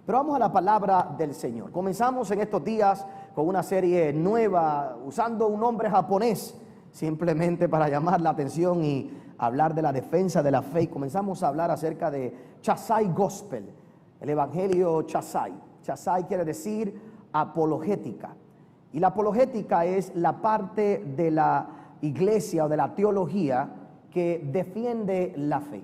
Pero vamos a la palabra del Señor. Comenzamos en estos días con una serie nueva, usando un nombre japonés, simplemente para llamar la atención y hablar de la defensa de la fe. Y comenzamos a hablar acerca de Chasai Gospel, el Evangelio Chasai. Chasai quiere decir apologética. Y la apologética es la parte de la iglesia o de la teología que defiende la fe.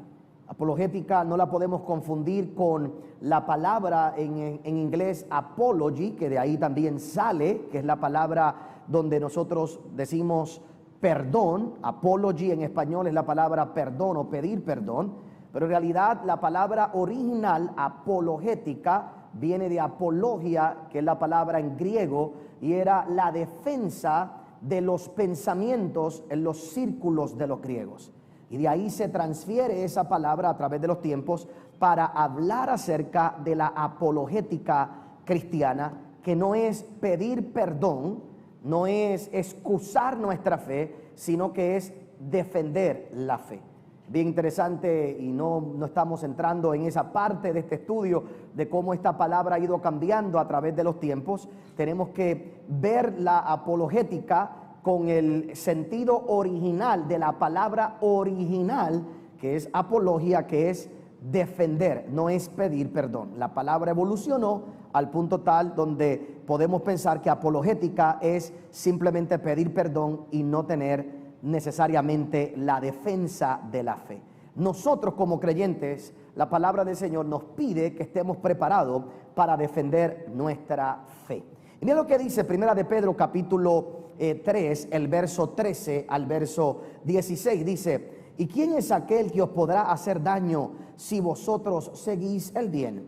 Apologética no la podemos confundir con la palabra en inglés apology, que de ahí también sale, que es la palabra donde nosotros decimos perdón. Apology en español es la palabra perdón o pedir perdón, pero en realidad la palabra original apologética viene de apologia, que es la palabra en griego, y era la defensa de los pensamientos en los círculos de los griegos. Y de ahí se transfiere esa palabra a través de los tiempos para hablar acerca de la apologética cristiana, que no es pedir perdón, no es excusar nuestra fe, sino que es defender la fe. Bien interesante, y no estamos entrando en esa parte de este estudio de cómo esta palabra ha ido cambiando a través de los tiempos. Tenemos que ver la apologética con el sentido original de la palabra original, que es apología, que es defender, no es pedir perdón. La palabra evolucionó al punto tal donde podemos pensar que apologética es simplemente pedir perdón y no tener necesariamente la defensa de la fe. Nosotros como creyentes, la palabra del Señor nos pide que estemos preparados para defender nuestra fe. Y mira lo que dice Primera de Pedro capítulo 3, el verso 13 al verso 16, dice: ¿y quién es aquel que os podrá hacer daño si vosotros seguís el bien?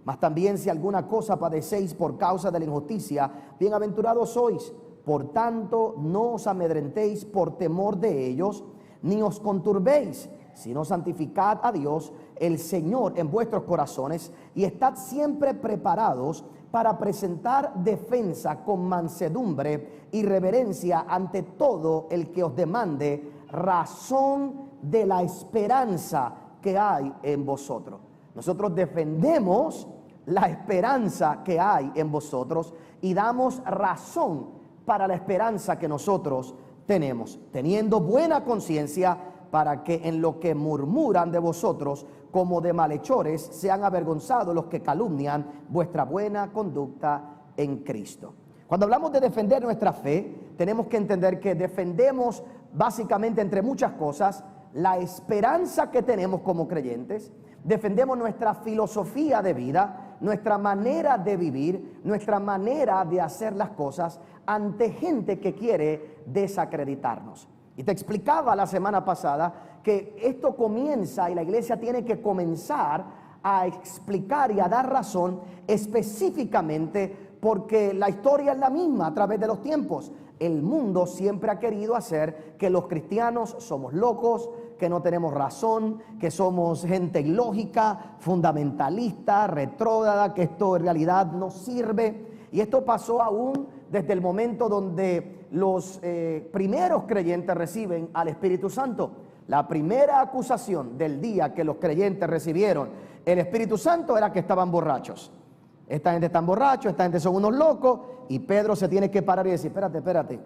Mas también si alguna cosa padecéis por causa de la injusticia, bienaventurados sois. Por tanto, no os amedrentéis por temor de ellos, ni os conturbéis, sino santificad a Dios, el Señor, en vuestros corazones, y estad siempre preparados para presentar defensa con mansedumbre y reverencia ante todo el que os demande razón de la esperanza que hay en vosotros. Nosotros defendemos la esperanza que hay en vosotros y damos razón para la esperanza que nosotros tenemos, teniendo buena conciencia, para que en lo que murmuran de vosotros como de malhechores sean avergonzados los que calumnian vuestra buena conducta en Cristo. Cuando hablamos de defender nuestra fe, tenemos que entender que defendemos básicamente, entre muchas cosas, la esperanza que tenemos como creyentes. Defendemos nuestra filosofía de vida, nuestra manera de vivir, nuestra manera de hacer las cosas ante gente que quiere desacreditarnos. Y te explicaba la semana pasada que esto comienza y la iglesia tiene que comenzar a explicar y a dar razón específicamente porque la historia es la misma a través de los tiempos. El mundo siempre ha querido hacer que los cristianos somos locos, que no tenemos razón, que somos gente ilógica, fundamentalista, retrógrada, que esto en realidad no sirve. Y esto pasó aún desde el momento donde los primeros creyentes reciben al Espíritu Santo. La primera acusación del día que los creyentes recibieron el Espíritu Santo era que estaban borrachos. Esta gente está borracha, esta gente son unos locos, y Pedro se tiene que parar y decir: espérate,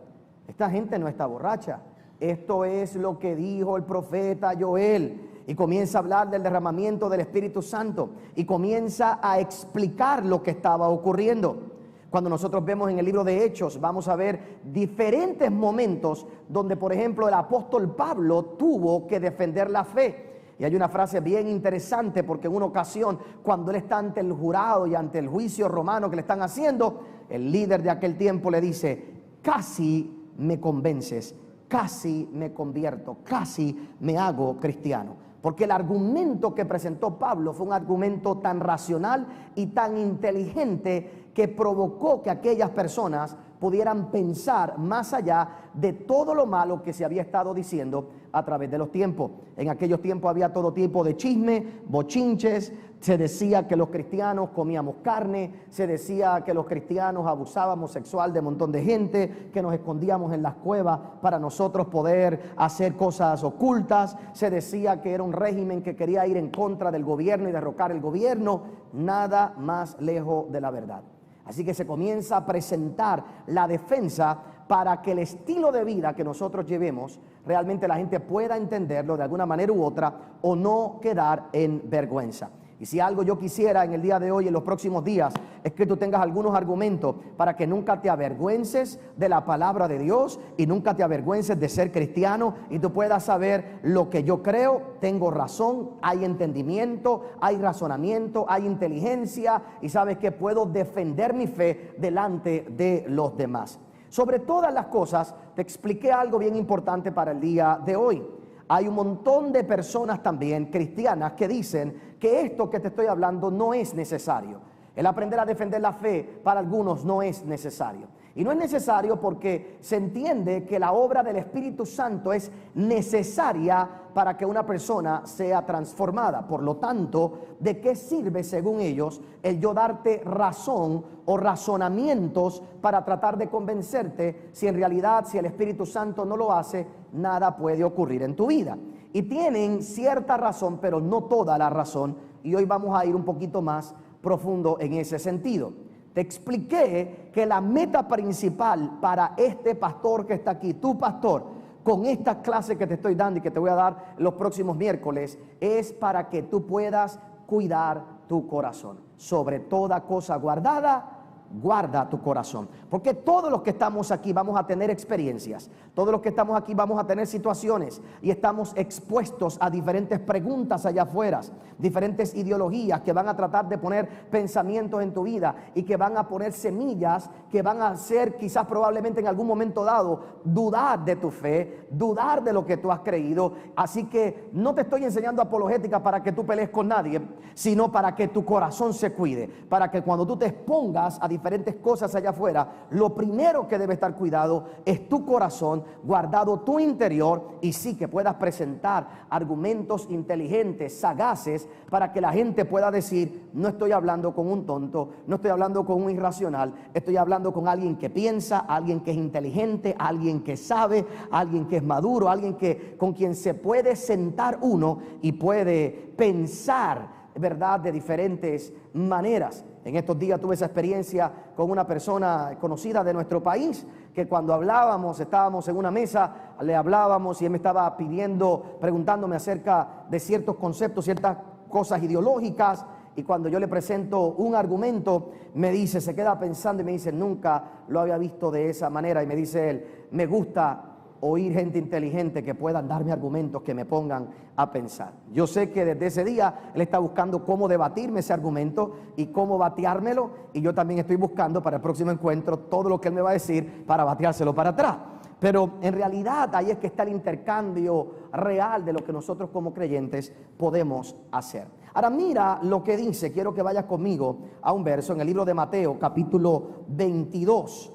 esta gente no está borracha. Esto es lo que dijo el profeta Joel. Y comienza a hablar del derramamiento del Espíritu Santo y comienza a explicar lo que estaba ocurriendo. Cuando nosotros vemos en el libro de Hechos, vamos a ver diferentes momentos donde, por ejemplo, el apóstol Pablo tuvo que defender la fe. Y hay una frase bien interesante, porque en una ocasión, cuando él está ante el jurado y ante el juicio romano que le están haciendo, el líder de aquel tiempo le dice: casi me convences, casi me convierto, casi me hago cristiano. Porque el argumento que presentó Pablo fue un argumento tan racional y tan inteligente que provocó que aquellas personas pudieran pensar más allá de todo lo malo que se había estado diciendo a través de los tiempos. En aquellos tiempos había todo tipo de chisme, bochinches. Se decía que los cristianos comíamos carne, se decía que los cristianos abusábamos sexual de un montón de gente, que nos escondíamos en las cuevas para nosotros poder hacer cosas ocultas. Se decía que era un régimen que quería ir en contra del gobierno y derrocar el gobierno. Nada más lejos de la verdad. Así que se comienza a presentar la defensa para que el estilo de vida que nosotros llevemos, realmente la gente pueda entenderlo de alguna manera u otra o no quedar en vergüenza. Y si algo yo quisiera en el día de hoy, en los próximos días, es que tú tengas algunos argumentos para que nunca te avergüences de la palabra de Dios y nunca te avergüences de ser cristiano y tú puedas saber lo que yo creo, tengo razón, hay entendimiento, hay razonamiento, hay inteligencia y sabes que puedo defender mi fe delante de los demás. Sobre todas las cosas, te expliqué algo bien importante para el día de hoy. Hay un montón de personas también cristianas que dicen que esto que te estoy hablando no es necesario. El aprender a defender la fe para algunos no es necesario. Y no es necesario porque se entiende que la obra del Espíritu Santo es necesaria para que una persona sea transformada. Por lo tanto, ¿de qué sirve, según ellos, el yo darte razón o razonamientos para tratar de convencerte si en realidad, si el Espíritu Santo no lo hace, nada puede ocurrir en tu vida? Y tienen cierta razón, pero no toda la razón. Y hoy vamos a ir un poquito más profundo en ese sentido. Te expliqué que la meta principal para este pastor que está aquí, tu pastor, con esta clase que te estoy dando y que te voy a dar los próximos miércoles, es para que tú puedas cuidar tu corazón. Sobre toda cosa guardada, guarda tu corazón, porque todos los que estamos aquí vamos a tener experiencias, todos los que estamos aquí vamos a tener situaciones y estamos expuestos a diferentes preguntas allá afuera, diferentes ideologías que van a tratar de poner pensamientos en tu vida y que van a poner semillas que van a hacer quizás probablemente en algún momento dado dudar de tu fe, dudar de lo que tú has creído. Así que no te estoy enseñando apologética para que tú pelees con nadie, sino para que tu corazón se cuide, para que cuando tú te expongas a diferentes cosas allá afuera, lo primero que debe estar cuidado es tu corazón, guardado tu interior, y sí que puedas presentar argumentos inteligentes, sagaces, para que la gente pueda decir: no estoy hablando con un tonto, no estoy hablando con un irracional, estoy hablando con alguien que piensa, alguien que es inteligente, alguien que sabe, alguien que es maduro, alguien con quien se puede sentar uno y puede pensar, ¿verdad?, de diferentes maneras. En estos días tuve esa experiencia con una persona conocida de nuestro país, que cuando hablábamos, estábamos en una mesa, le hablábamos y él me estaba preguntándome acerca de ciertos conceptos, ciertas cosas ideológicas, y cuando yo le presento un argumento, me dice, se queda pensando y me dice: nunca lo había visto de esa manera. Y me dice él: me gusta oír gente inteligente que puedan darme argumentos que me pongan a pensar. Yo sé que desde ese día él está buscando cómo debatirme ese argumento y cómo bateármelo, y yo también estoy buscando para el próximo encuentro todo lo que él me va a decir para bateárselo para atrás. Pero en realidad ahí es que está el intercambio real de lo que nosotros como creyentes podemos hacer. Ahora mira lo que dice, quiero que vayas conmigo a un verso en el libro de Mateo capítulo 22.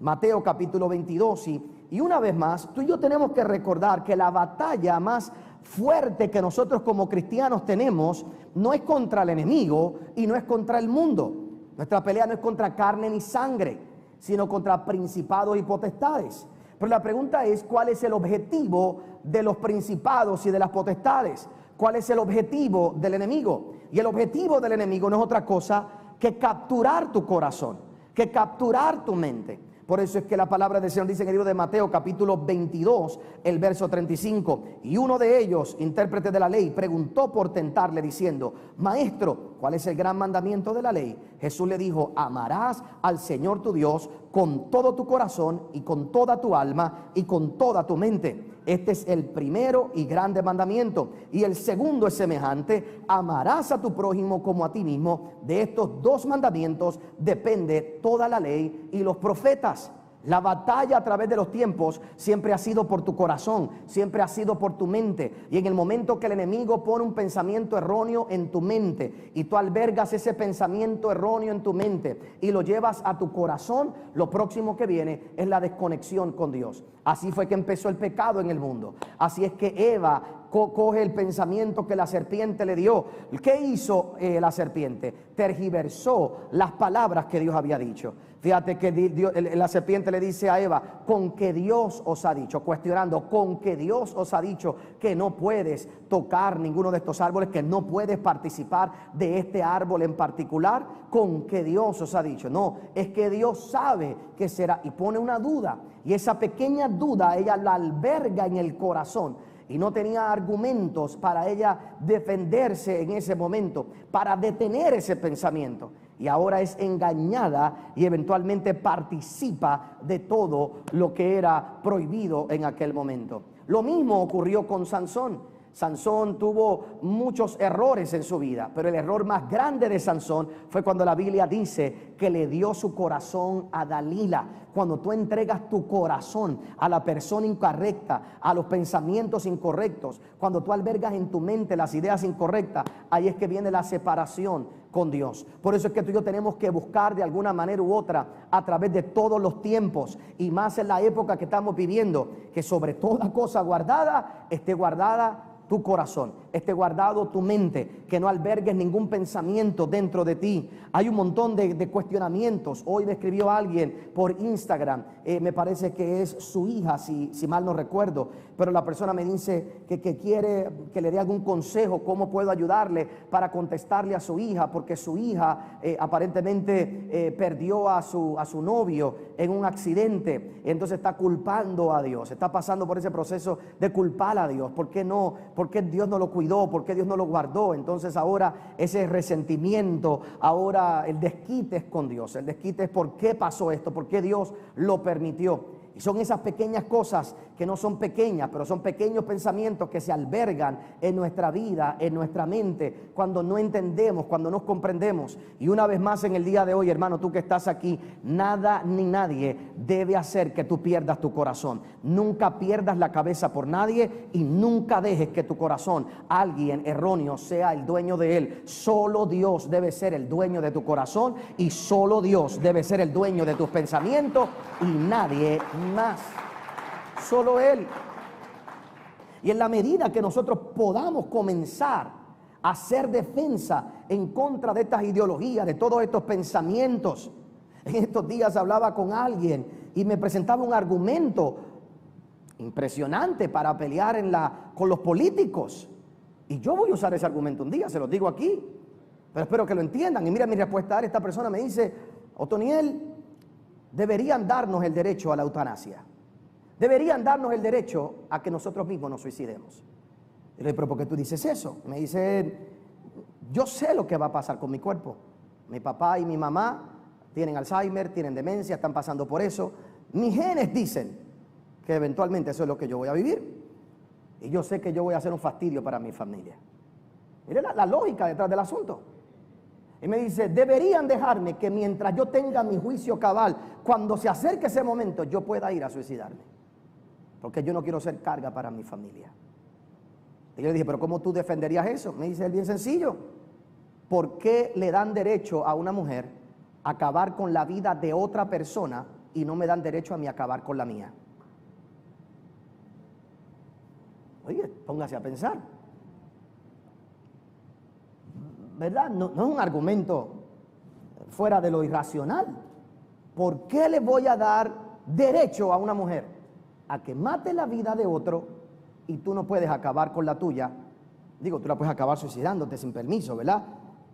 Mateo capítulo 22, y una vez más, tú y yo tenemos que recordar que la batalla más fuerte que nosotros como cristianos tenemos no es contra el enemigo y no es contra el mundo. Nuestra pelea no es contra carne ni sangre, sino contra principados y potestades. Pero la pregunta es: ¿cuál es el objetivo de los principados y de las potestades? ¿Cuál es el objetivo del enemigo? Y el objetivo del enemigo no es otra cosa que capturar tu corazón, que capturar tu mente. Por eso es que la palabra del Señor dice en el libro de Mateo capítulo 22, el verso 35: y uno de ellos, intérprete de la ley, preguntó por tentarle diciendo: Maestro, ¿cuál es el gran mandamiento de la ley? Jesús le dijo: amarás al Señor tu Dios con todo tu corazón y con toda tu alma y con toda tu mente. Este es el primero y grande mandamiento. Y el segundo es semejante: amarás a tu prójimo como a ti mismo. De estos dos mandamientos depende toda la ley y los profetas. La batalla a través de los tiempos siempre ha sido por tu corazón, siempre ha sido por tu mente. Y en el momento que el enemigo pone un pensamiento erróneo en tu mente y tú albergas ese pensamiento erróneo en tu mente y lo llevas a tu corazón, lo próximo que viene es la desconexión con Dios. Así fue que empezó el pecado en el mundo. Así es que Eva coge el pensamiento que la serpiente le dio. ¿Qué hizo la serpiente? Tergiversó las palabras que Dios había dicho. Fíjate que la serpiente le dice a Eva, con que Dios os ha dicho, cuestionando, con que Dios os ha dicho que no puedes tocar ninguno de estos árboles, que no puedes participar de este árbol en particular, con que Dios os ha dicho. No, es que Dios sabe que será, y pone una duda, y esa pequeña duda ella la alberga en el corazón. Y no tenía argumentos para ella defenderse en ese momento, para detener ese pensamiento. Y ahora es engañada y eventualmente participa de todo lo que era prohibido en aquel momento. Lo mismo ocurrió con Sansón. Sansón tuvo muchos errores en su vida, pero el error más grande de Sansón fue cuando la Biblia dice que le dio su corazón a Dalila. Cuando tú entregas tu corazón a la persona incorrecta, a los pensamientos incorrectos, cuando tú albergas en tu mente las ideas incorrectas, ahí es que viene la separación con Dios. Por eso es que tú y yo tenemos que buscar de alguna manera u otra a través de todos los tiempos, y más en la época que estamos viviendo, que sobre toda cosa guardada esté guardada tu corazón, esté guardado tu mente, que no albergues ningún pensamiento dentro de ti. Hay un montón de cuestionamientos. Hoy me escribió alguien por Instagram, me parece que es su hija, si mal no recuerdo, pero la persona me dice que quiere que le dé algún consejo, cómo puedo ayudarle para contestarle a su hija, porque su hija aparentemente perdió a su novio en un accidente, entonces está culpando a Dios, está pasando por ese proceso de culpar a Dios. ¿Por qué no? ¿Por qué Dios no lo cuidó? ¿Por qué Dios no lo guardó? Entonces ahora ese resentimiento, ahora el desquite es con Dios. El desquite es por qué pasó esto, por qué Dios lo permitió. Y son esas pequeñas cosas que no son pequeñas, pero son pequeños pensamientos que se albergan en nuestra vida, en nuestra mente, cuando no entendemos, cuando no comprendemos. Y una vez más en el día de hoy, hermano, tú que estás aquí, nada ni nadie debe hacer que tú pierdas tu corazón. Nunca pierdas la cabeza por nadie y nunca dejes que tu corazón, alguien erróneo, sea el dueño de él. Solo Dios debe ser el dueño de tu corazón y solo Dios debe ser el dueño de tus pensamientos y nadie más. Solo Él. Y en la medida que nosotros podamos comenzar a hacer defensa en contra de estas ideologías, de todos estos pensamientos. En estos días hablaba con alguien y me presentaba un argumento impresionante para pelear con los políticos. Y yo voy a usar ese argumento un día, se los digo aquí, pero espero que lo entiendan. Y mira mi respuesta a esta persona, me dice: Otoniel, deberían darnos el derecho a la eutanasia. Deberían darnos el derecho a que nosotros mismos nos suicidemos. Y le digo: ¿pero por qué tú dices eso? Me dice: yo sé lo que va a pasar con mi cuerpo. Mi papá y mi mamá tienen Alzheimer, tienen demencia, están pasando por eso. Mis genes dicen que eventualmente eso es lo que yo voy a vivir. Y yo sé que yo voy a ser un fastidio para mi familia. Mire la lógica detrás del asunto. Y me dice: deberían dejarme que mientras yo tenga mi juicio cabal, cuando se acerque ese momento, yo pueda ir a suicidarme. Porque yo no quiero ser carga para mi familia. Y yo le dije: ¿pero cómo tú defenderías eso? Me dice: es bien sencillo. ¿Por qué le dan derecho a una mujer a acabar con la vida de otra persona y no me dan derecho a mí a acabar con la mía? Oye, póngase a pensar. ¿Verdad? No es un argumento fuera de lo irracional. ¿Por qué le voy a dar derecho a una mujer a que mate la vida de otro y tú no puedes acabar con la tuya? Digo, tú la puedes acabar suicidándote sin permiso, ¿verdad?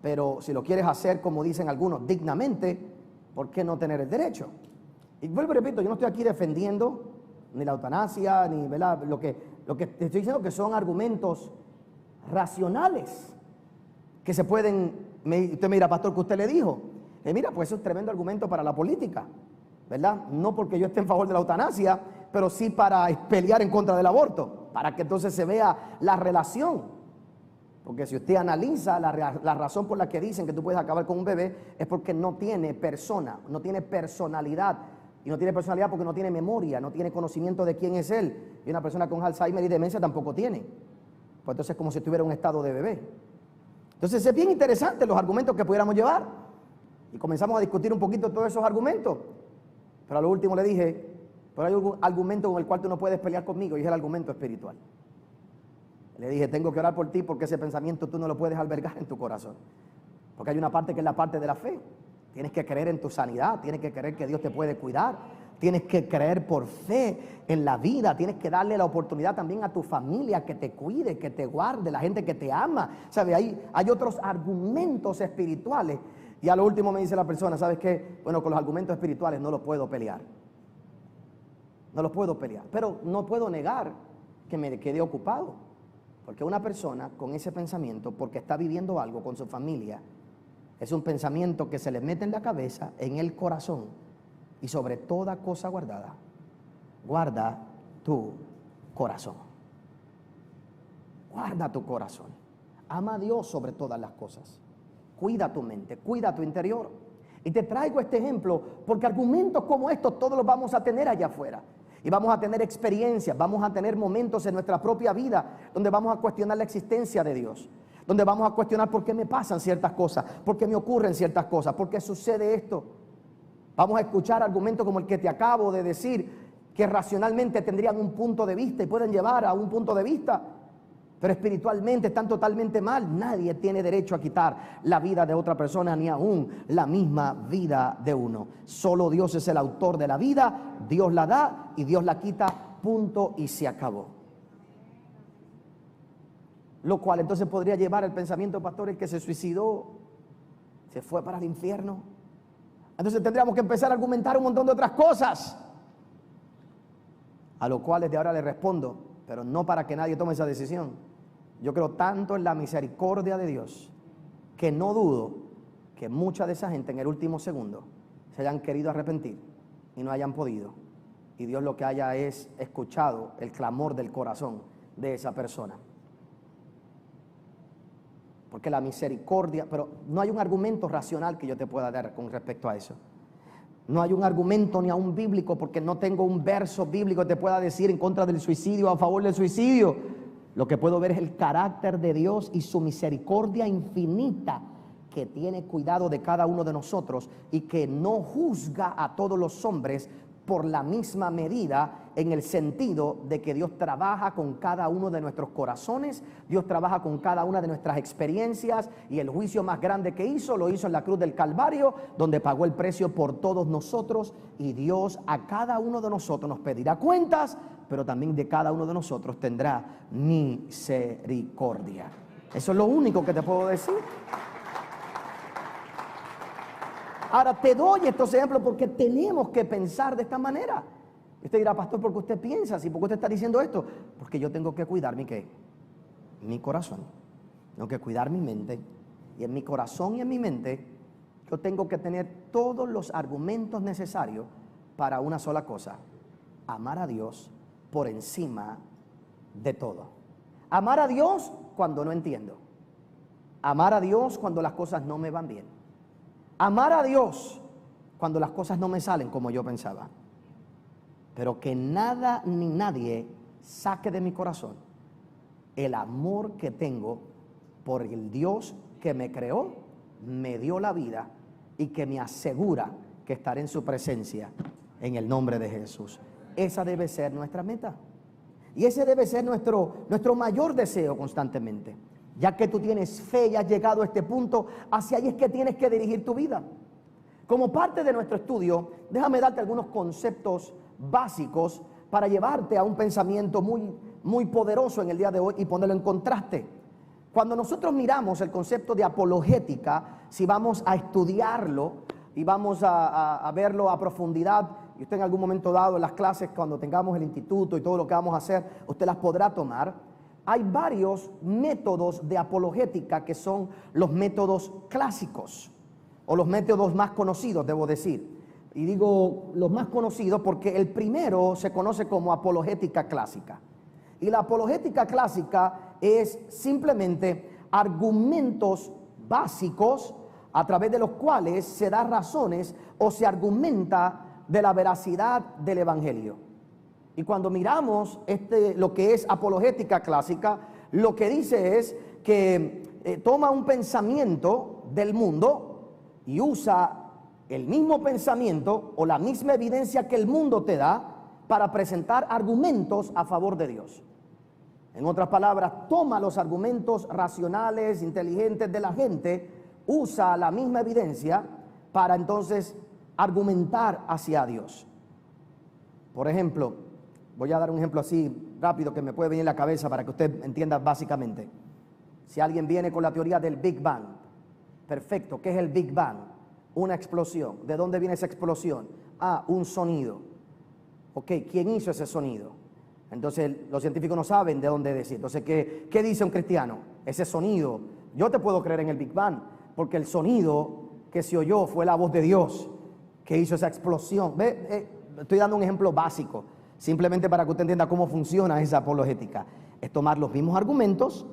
Pero si lo quieres hacer, como dicen algunos, dignamente, ¿por qué no tener el derecho? Y vuelvo y repito, yo no estoy aquí defendiendo ni la eutanasia, ni, ¿verdad? Lo que te estoy diciendo que son argumentos racionales que se pueden. Usted me dirá: pastor, ¿qué usted le dijo? Mira, pues eso es tremendo argumento para la política, ¿verdad? No porque yo esté en favor de la eutanasia, pero sí para pelear en contra del aborto, para que entonces se vea la relación. Porque si usted analiza la razón por la que dicen que tú puedes acabar con un bebé, es porque no tiene persona, no tiene personalidad Y no tiene personalidad porque no tiene memoria, no tiene conocimiento de quién es él. Y una persona con Alzheimer y demencia tampoco tiene. Pues entonces es como si estuviera en un estado de bebé. Entonces es bien interesante los argumentos que pudiéramos llevar. Y comenzamos a discutir un poquito todos esos argumentos. Pero a lo último le dije, pero hay un argumento con el cual tú no puedes pelear conmigo, y es el argumento espiritual. Le dije, tengo que orar por ti porque ese pensamiento tú no lo puedes albergar en tu corazón. Porque hay una parte que es la parte de la fe. Tienes que creer en tu sanidad, tienes que creer que Dios te puede cuidar, tienes que creer por fe en la vida, tienes que darle la oportunidad también a tu familia que te cuide, que te guarde, la gente que te ama. ¿Sabe? Hay otros argumentos espirituales. Y a lo último me dice la persona, ¿sabes qué? Bueno, con los argumentos espirituales no los puedo pelear. No los puedo pelear, pero no puedo negar que me quedé ocupado. Porque una persona con ese pensamiento, porque está viviendo algo con su familia, es un pensamiento que se le mete en la cabeza, en el corazón, y sobre toda cosa guardada, guarda tu corazón. Guarda tu corazón. Ama a Dios sobre todas las cosas. Cuida tu mente, cuida tu interior. Y te traigo este ejemplo porque argumentos como estos todos los vamos a tener allá afuera. Y vamos a tener experiencias, vamos a tener momentos en nuestra propia vida donde vamos a cuestionar la existencia de Dios. Donde vamos a cuestionar por qué me pasan ciertas cosas, por qué me ocurren ciertas cosas, por qué sucede esto. Vamos a escuchar argumentos como el que te acabo de decir, que racionalmente tendrían un punto de vista y pueden llevar a un punto de vista, pero espiritualmente están totalmente mal. Nadie tiene derecho a quitar la vida de otra persona, ni aún la misma vida de uno. Solo Dios es el autor de la vida, Dios la da y Dios la quita, punto y se acabó. Lo cual entonces podría llevar el pensamiento, pastor, el que se suicidó, se fue para el infierno. Entonces tendríamos que empezar a argumentar un montón de otras cosas. A lo cual desde ahora le respondo, pero no para que nadie tome esa decisión. Yo creo tanto en la misericordia de Dios, que no dudo que mucha de esa gente en el último segundo se hayan querido arrepentir y no hayan podido. Y Dios lo que haya es escuchado el clamor del corazón de esa persona. Porque la misericordia, pero no hay un argumento racional que yo te pueda dar con respecto a eso. No hay un argumento ni aún bíblico, porque no tengo un verso bíblico que te pueda decir en contra del suicidio o a favor del suicidio. Lo que puedo ver es el carácter de Dios y su misericordia infinita, que tiene cuidado de cada uno de nosotros y que no juzga a todos los hombres por la misma medida, en el sentido de que Dios trabaja con cada uno de nuestros corazones, Dios trabaja con cada una de nuestras experiencias, y el juicio más grande que hizo, lo hizo en la cruz del Calvario, donde pagó el precio por todos nosotros, y Dios a cada uno de nosotros nos pedirá cuentas, pero también de cada uno de nosotros tendrá misericordia. Eso es lo único que te puedo decir. Ahora te doy estos ejemplos porque tenemos que pensar de esta manera. Usted dirá, pastor, ¿por qué usted piensa así? ¿Por qué usted está diciendo esto? Porque yo tengo que cuidar mi corazón. Tengo que cuidar mi mente. Y en mi corazón y en mi mente yo tengo que tener todos los argumentos necesarios para una sola cosa: amar a Dios por encima de todo. Amar a Dios cuando no entiendo. Amar a Dios cuando las cosas no me van bien. Amar a Dios cuando las cosas no me salen como yo pensaba. Pero que nada ni nadie saque de mi corazón el amor que tengo por el Dios que me creó, me dio la vida y que me asegura que estaré en su presencia en el nombre de Jesús. Esa debe ser nuestra meta. Y ese debe ser nuestro mayor deseo constantemente. Ya que tú tienes fe y has llegado a este punto, hacia ahí es que tienes que dirigir tu vida. Como parte de nuestro estudio, déjame darte algunos conceptos básicos para llevarte a un pensamiento muy poderoso en el día de hoy y ponerlo en contraste. Cuando nosotros miramos el concepto de apologética, si vamos a estudiarlo y vamos a verlo a profundidad, y usted en algún momento dado en las clases, cuando tengamos el instituto y todo lo que vamos a hacer, usted las podrá tomar. Hay varios métodos de apologética que son los métodos clásicos, o los métodos más conocidos, debo decir. Y digo los más conocidos porque el primero se conoce como apologética clásica. Y la apologética clásica es simplemente argumentos básicos a través de los cuales se da razones o se argumenta de la veracidad del Evangelio. Y cuando miramos lo que es apologética clásica, lo que dice es que toma un pensamiento del mundo y usa el mismo pensamiento o la misma evidencia que el mundo te da para presentar argumentos a favor de Dios. En otras palabras, toma los argumentos racionales, inteligentes de la gente, usa la misma evidencia para entonces argumentar hacia Dios. Por ejemplo, voy a dar un ejemplo así rápido que me puede venir en la cabeza para que usted entienda básicamente. Si alguien viene con la teoría del Big Bang, perfecto, ¿qué es el Big Bang? Una explosión. ¿De dónde viene esa explosión? Ah, un sonido. Ok, ¿quién hizo ese sonido? Entonces los científicos no saben de dónde decir. Entonces, ¿qué dice un cristiano? Ese sonido, yo te puedo creer en el Big Bang, porque el sonido que se oyó fue la voz de Dios que hizo esa explosión. Estoy dando un ejemplo básico, simplemente para que usted entienda cómo funciona esa apologética. Es tomar los mismos argumentos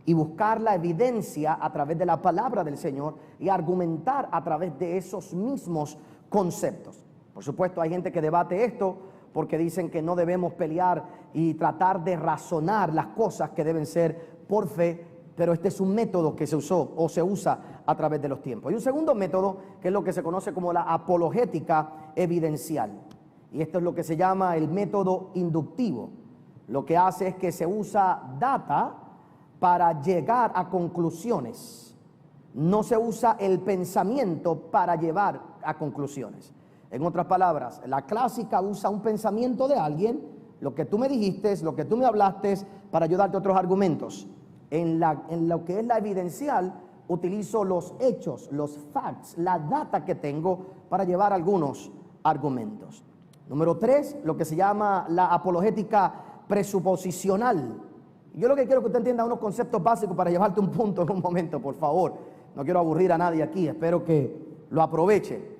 y buscar la evidencia a través de la palabra del Señor y argumentar a través de esos mismos conceptos. Por supuesto, hay gente que debate esto porque dicen que no debemos pelear y tratar de razonar las cosas que deben ser por fe, pero este es un método que se usó o se usa a través de los tiempos. Y un segundo método, que es lo que se conoce como la apologética evidencial. Y esto es lo que se llama el método inductivo. Lo que hace es que se usa data para llegar a conclusiones. No se usa el pensamiento para llevar a conclusiones. En otras palabras, la clásica usa un pensamiento de alguien, lo que tú me dijiste, lo que tú me hablaste, para ayudarte a otros argumentos. En lo que es la evidencial, utilizo los hechos, los facts, la data que tengo para llevar algunos argumentos. Número 3, lo que se llama la apologética presuposicional. Yo lo que quiero que usted entienda unos conceptos básicos para llevarte un punto en un momento, por favor. No quiero aburrir a nadie aquí, espero que lo aproveche.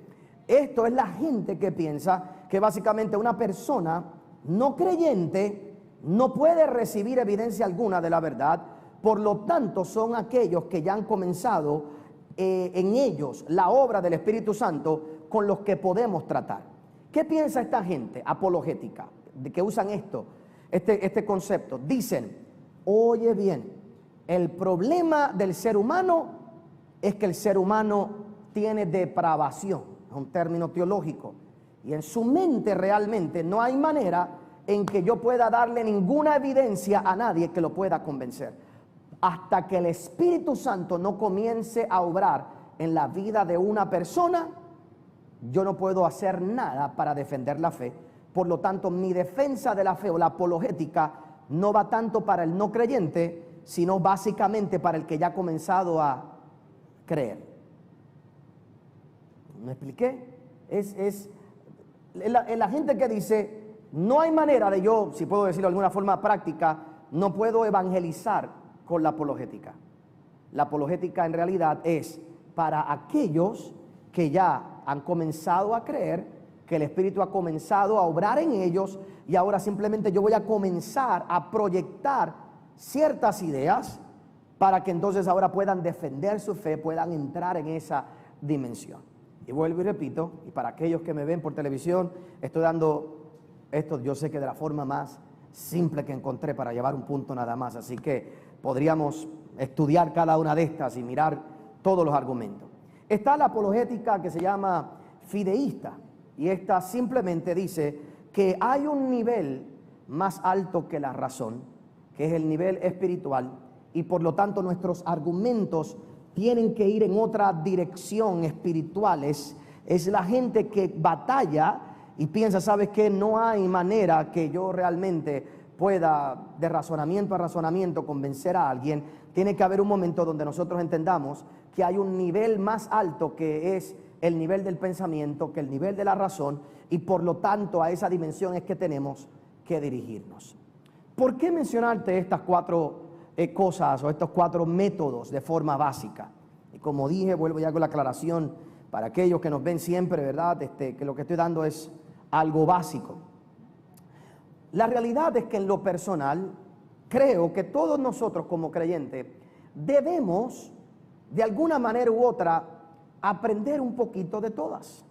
Esto es la gente que piensa que básicamente una persona no creyente no puede recibir evidencia alguna de la verdad, por lo tanto son aquellos que ya han comenzado en ellos la obra del Espíritu Santo con los que podemos tratar. ¿Qué piensa esta gente apologética de que usan este concepto? Dicen, oye bien, el problema del ser humano es que el ser humano tiene depravación. Un término teológico, y en su mente realmente no hay manera en que yo pueda darle ninguna evidencia a nadie que lo pueda convencer. Hasta que el Espíritu Santo no comience a obrar en la vida de una persona, yo no puedo hacer nada para defender la fe. Por lo tanto, mi defensa de la fe o la apologética no va tanto para el no creyente, sino básicamente para el que ya ha comenzado a creer. ¿Me expliqué? Es la gente que dice, no hay manera de yo, si puedo decirlo de alguna forma práctica, no puedo evangelizar con la apologética. La apologética en realidad es para aquellos que ya han comenzado a creer, que el Espíritu ha comenzado a obrar en ellos, y ahora simplemente yo voy a comenzar a proyectar ciertas ideas para que entonces ahora puedan defender su fe, puedan entrar en esa dimensión. Y vuelvo y repito, y para aquellos que me ven por televisión, estoy dando esto, yo sé que de la forma más simple que encontré para llevar un punto nada más, así que podríamos estudiar cada una de estas y mirar todos los argumentos. Está la apologética que se llama fideísta, y esta simplemente dice que hay un nivel más alto que la razón, que es el nivel espiritual, y por lo tanto nuestros argumentos tienen que ir en otra dirección espirituales. Es la gente que batalla y piensa, ¿sabes qué? No hay manera que yo realmente pueda de razonamiento a razonamiento convencer a alguien. Tiene que haber un momento donde nosotros entendamos que hay un nivel más alto que es el nivel del pensamiento, que el nivel de la razón, y por lo tanto a esa dimensión es que tenemos que dirigirnos. ¿Por qué mencionarte estas cuatro cosas o estos cuatro métodos de forma básica? Y como dije, vuelvo ya con la aclaración para aquellos que nos ven siempre, ¿verdad? Que lo que estoy dando es algo básico. La realidad es que en lo personal creo que todos nosotros como creyentes debemos de alguna manera u otra aprender un poquito de todas.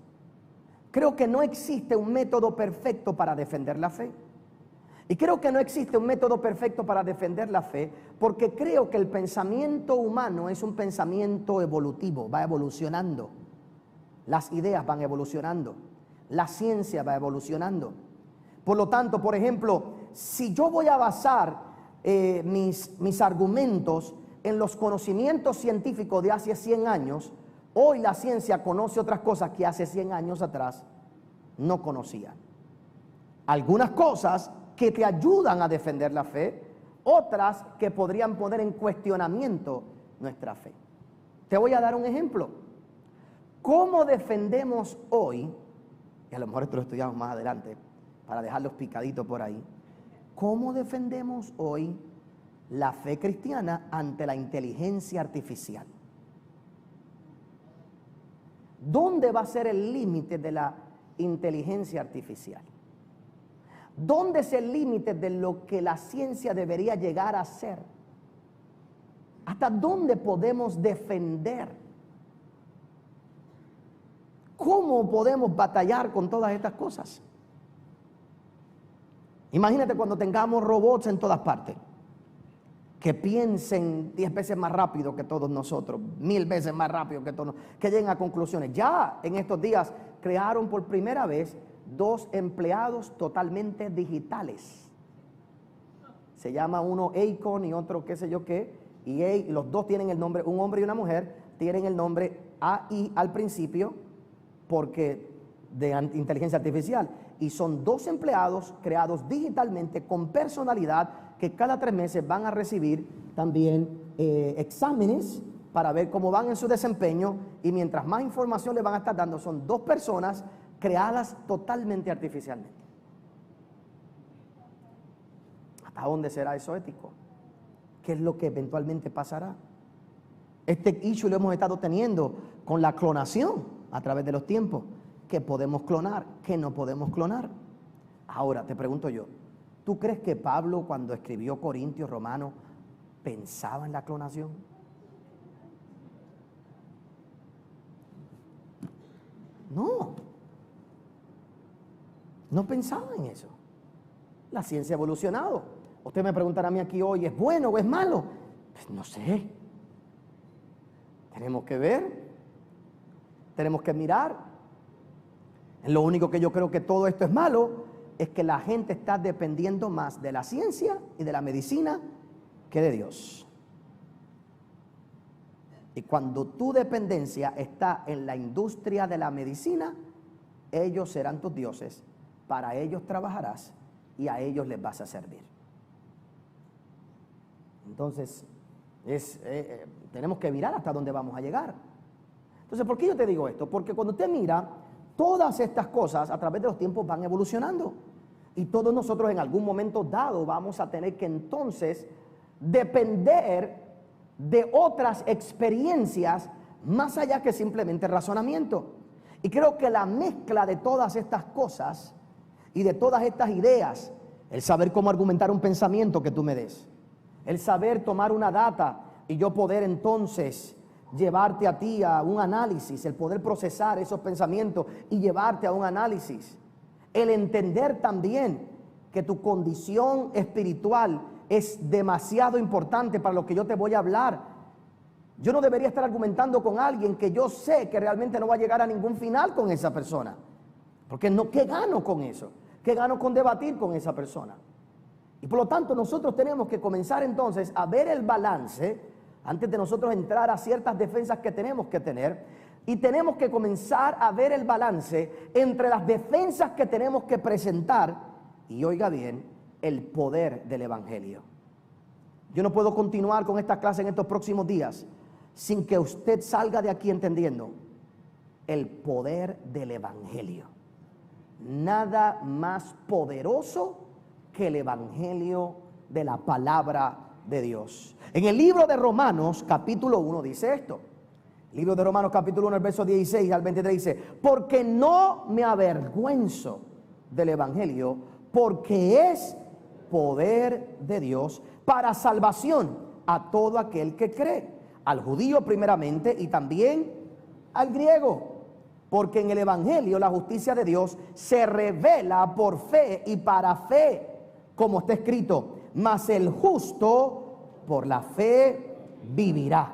Creo que no existe un método perfecto para defender la fe. Y creo que no existe un método perfecto para defender la fe, porque creo que el pensamiento humano es un pensamiento evolutivo, va evolucionando. Las ideas van evolucionando, la ciencia va evolucionando. Por lo tanto, por ejemplo, si yo voy a basar mis argumentos en los conocimientos científicos de hace 100 años, hoy la ciencia conoce otras cosas que hace 100 años atrás no conocía. Algunas cosas que te ayudan a defender la fe, otras que podrían poner en cuestionamiento nuestra fe. Te voy a dar un ejemplo. ¿Cómo defendemos hoy? Y a lo mejor esto lo estudiamos más adelante, para dejarlos picaditos por ahí. ¿Cómo defendemos hoy la fe cristiana ante la inteligencia artificial? ¿Dónde va a ser el límite de la inteligencia artificial? ¿Dónde es el límite de lo que la ciencia debería llegar a ser? ¿Hasta dónde podemos defender? ¿Cómo podemos batallar con todas estas cosas? Imagínate cuando tengamos robots en todas partes, que piensen 10 veces más rápido que todos nosotros, 1000 veces más rápido que todos, que lleguen a conclusiones. Ya en estos días crearon por primera vez 2 empleados totalmente digitales. Se llama uno Acon y otro qué sé yo qué, y los dos tienen el nombre, un hombre y una mujer, tienen el nombre AI al principio, porque de inteligencia artificial, y son 2 empleados creados digitalmente con personalidad que cada 3 meses van a recibir también exámenes para ver cómo van en su desempeño, y mientras más información le van a estar dando, son 2 personas creadas totalmente artificialmente. ¿Hasta dónde será eso ético? ¿Qué es lo que eventualmente pasará? Este issue lo hemos estado teniendo con la clonación a través de los tiempos. ¿Qué podemos clonar? ¿Qué no podemos clonar? Ahora, te pregunto yo, ¿tú crees que Pablo, cuando escribió Corintios, Romanos, pensaba en la clonación? No pensaba en eso. La ciencia ha evolucionado. Usted me preguntará a mí aquí hoy, ¿es bueno o es malo? Pues no sé. Tenemos que ver, tenemos que mirar. Lo único que yo creo que todo esto es malo es que la gente está dependiendo más de la ciencia y de la medicina que de Dios. Y cuando tu dependencia está en la industria de la medicina, ellos serán tus dioses, para ellos trabajarás y a ellos les vas a servir. Entonces, tenemos que mirar hasta dónde vamos a llegar. Entonces, ¿por qué yo te digo esto? Porque cuando usted mira, todas estas cosas a través de los tiempos van evolucionando. Y todos nosotros en algún momento dado vamos a tener que entonces depender de otras experiencias más allá que simplemente razonamiento. Y creo que la mezcla de todas estas cosas y de todas estas ideas, el saber cómo argumentar un pensamiento que tú me des, el saber tomar una data y yo poder entonces llevarte a ti a un análisis, el poder procesar esos pensamientos y llevarte a un análisis, el entender también que tu condición espiritual es demasiado importante para lo que yo te voy a hablar. Yo no debería estar argumentando con alguien que yo sé que realmente no va a llegar a ningún final con esa persona, porque no, ¿qué gano con eso? ¿Qué gano con debatir con esa persona? Y por lo tanto nosotros tenemos que comenzar entonces a ver el balance antes de nosotros entrar a ciertas defensas que tenemos que tener, y tenemos que comenzar a ver el balance entre las defensas que tenemos que presentar y, oiga bien, el poder del evangelio. Yo no puedo continuar con esta clase en estos próximos días sin que usted salga de aquí entendiendo el poder del evangelio. Nada más poderoso que el evangelio de la palabra de Dios. En el libro de Romanos capítulo 1 dice esto. El libro de Romanos capítulo 1, el verso 16 al 23 dice: porque no me avergüenzo del evangelio, porque es poder de Dios para salvación a todo aquel que cree, al judío primeramente y también al griego. porque en el Evangelio la justicia de Dios se revela por fe y para fe, como está escrito, mas el justo por la fe vivirá.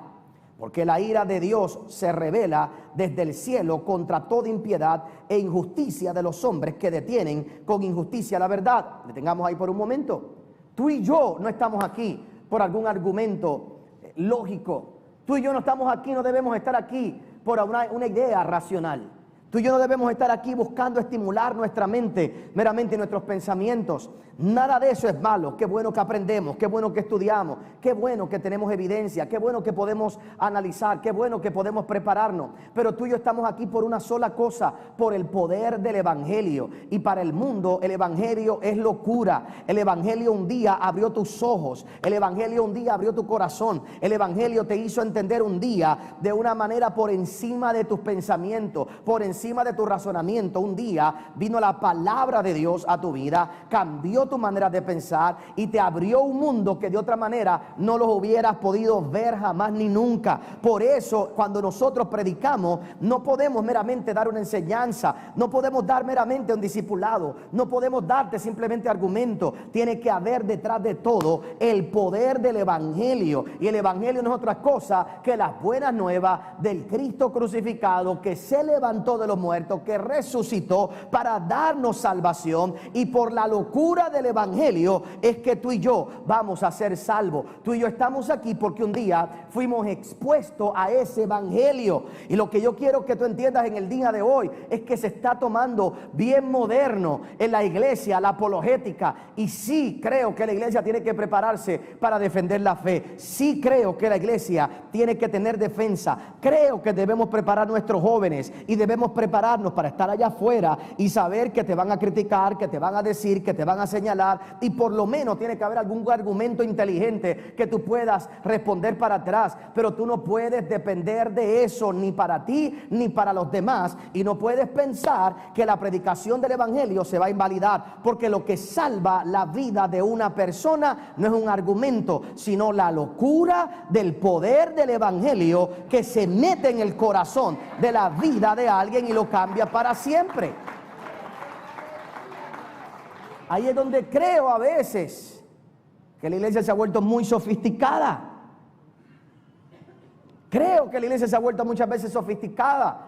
Porque la ira de Dios se revela desde el cielo contra toda impiedad e injusticia de los hombres que detienen con injusticia la verdad. Detengamos ahí por un momento. Tú y yo no estamos aquí por algún argumento lógico. Tú y yo no estamos aquí, no debemos estar aquí por una idea racional. Tú y yo no debemos estar aquí buscando estimular nuestra mente, meramente nuestros pensamientos. Nada de eso es malo. Qué bueno que aprendemos, qué bueno que estudiamos, qué bueno que tenemos evidencia, qué bueno que podemos analizar, qué bueno que podemos prepararnos. Pero tú y yo estamos aquí por una sola cosa, por el poder del Evangelio. Y para el mundo el Evangelio es locura. El Evangelio un día abrió tus ojos, el Evangelio un día abrió tu corazón, el Evangelio te hizo entender un día de una manera por encima de tus pensamientos, por encima de tu razonamiento. Un día vino la palabra de Dios a tu vida, cambió tu manera de pensar y te abrió un mundo que de otra manera no los hubieras podido ver jamás ni nunca. Por eso cuando nosotros predicamos no podemos meramente dar una enseñanza, no podemos dar meramente un discipulado, no podemos darte simplemente argumentos. Tiene que haber detrás de todo el poder del Evangelio, y el Evangelio no es otra cosa que las buenas nuevas del Cristo crucificado, que se levantó de los muertos, que resucitó para darnos salvación. Y por la locura del Evangelio es que tú y yo vamos a ser salvos. Tú y yo estamos aquí porque un día fuimos expuestos a ese Evangelio. Y lo que yo quiero que tú entiendas en el día de hoy es que se está tomando bien moderno en la iglesia la apologética. Y sí creo que la iglesia tiene que prepararse para defender la fe. Sí creo que la iglesia tiene que tener defensa. Creo que debemos preparar a nuestros jóvenes y debemos prepararnos para estar allá afuera y saber que te van a criticar, que te van a decir, que te van a señalar, y por lo menos tiene que haber algún argumento inteligente que tú puedas responder para atrás. Pero tú no puedes depender de eso ni para ti ni para los demás, y no puedes pensar que la predicación del Evangelio se va a invalidar, porque lo que salva la vida de una persona no es un argumento, sino la locura del poder del Evangelio que se mete en el corazón de la vida de alguien y lo cambia para siempre. Ahí es donde creo a veces que la iglesia se ha vuelto muy sofisticada. Creo que la iglesia se ha vuelto muchas veces sofisticada,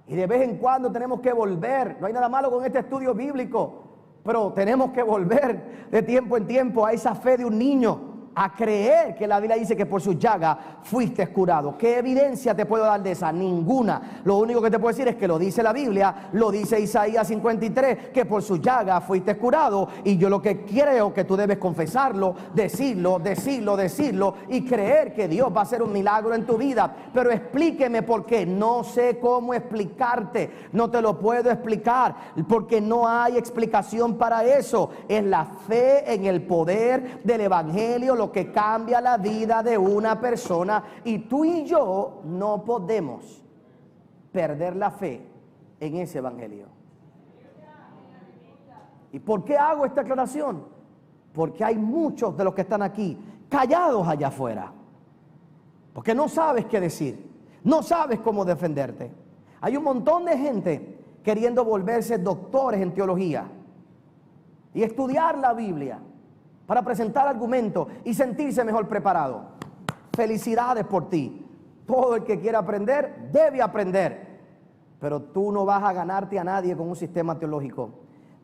y de vez en cuando tenemos que volver. No hay nada malo con este estudio bíblico, pero tenemos que volver de tiempo en tiempo a esa fe de un niño, a creer que la Biblia dice que por sus llagas fuiste curado. ¿Qué evidencia te puedo dar de esa? Ninguna. Lo único que te puedo decir es que lo dice la Biblia, lo dice Isaías 53, que por sus llagas fuiste curado. Y yo lo que creo que tú debes confesarlo, decirlo y creer que Dios va a hacer un milagro en tu vida. Pero explíqueme por qué. No sé cómo explicarte, no te lo puedo explicar, porque no hay explicación para eso. Es la fe en el poder del Evangelio lo que cambia la vida de una persona, y tú y yo no podemos perder la fe en ese Evangelio. ¿Y por qué hago esta aclaración? Porque hay muchos de los que están aquí callados allá afuera, porque no sabes qué decir, no sabes cómo defenderte. Hay un montón de gente queriendo volverse doctores en teología y estudiar la Biblia para presentar argumentos y sentirse mejor preparado. Felicidades por ti. Todo el que quiera aprender debe aprender, pero tú no vas a ganarte a nadie con un sistema teológico.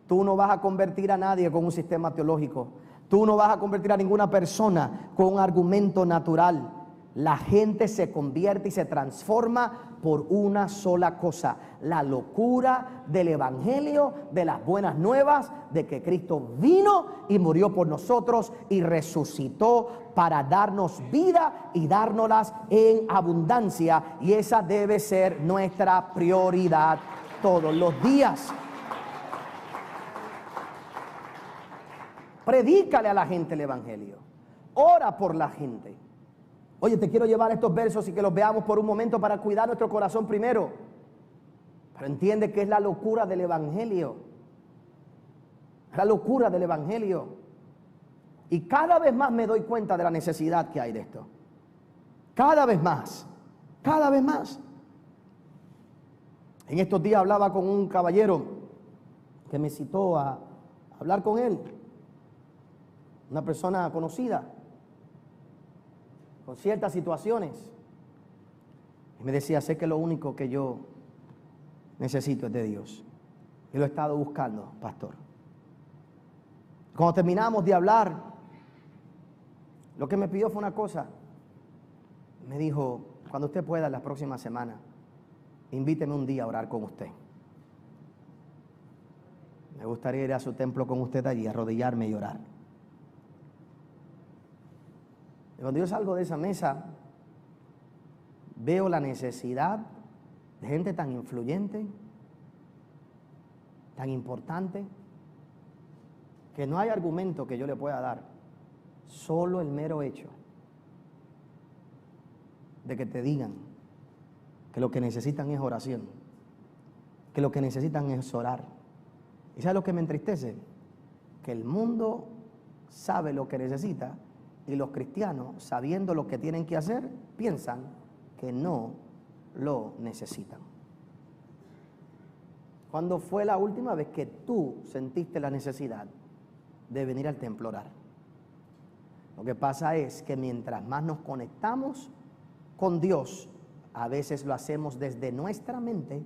Tú no vas a convertir a nadie con un sistema teológico. Tú no vas a convertir a ninguna persona con un argumento natural. La gente se convierte y se transforma por una sola cosa: la locura del Evangelio, de las buenas nuevas, de que Cristo vino y murió por nosotros y resucitó para darnos vida y dárnoslas en abundancia. Y esa debe ser nuestra prioridad todos los días. Predícale a la gente el Evangelio. Ora por la gente. Oye, te quiero llevar estos versos y que los veamos por un momento para cuidar nuestro corazón primero. Pero entiende que es la locura del Evangelio. La locura del Evangelio. Y cada vez más me doy cuenta de la necesidad que hay de esto. Cada vez más. Cada vez más. En estos días hablaba con un caballero que me citó a hablar con él, una persona conocida, con ciertas situaciones. Y me decía, sé que lo único que yo necesito es de Dios. Y lo he estado buscando, pastor. Cuando terminamos de hablar, lo que me pidió fue una cosa. Me dijo, cuando usted pueda la próxima semana, invíteme un día a orar con usted. Me gustaría ir a su templo con usted allí, arrodillarme y orar. Y cuando yo salgo de esa mesa, veo la necesidad de gente tan influyente, tan importante, que no hay argumento que yo le pueda dar, solo el mero hecho de que te digan que lo que necesitan es oración, que lo que necesitan es orar. ¿Y sabes lo que me entristece? Que el mundo sabe lo que necesita y los cristianos, sabiendo lo que tienen que hacer, piensan que no lo necesitan. ¿Cuándo fue la última vez que tú sentiste la necesidad de venir al templo a orar? Lo que pasa es que mientras más nos conectamos con Dios, a veces lo hacemos desde nuestra mente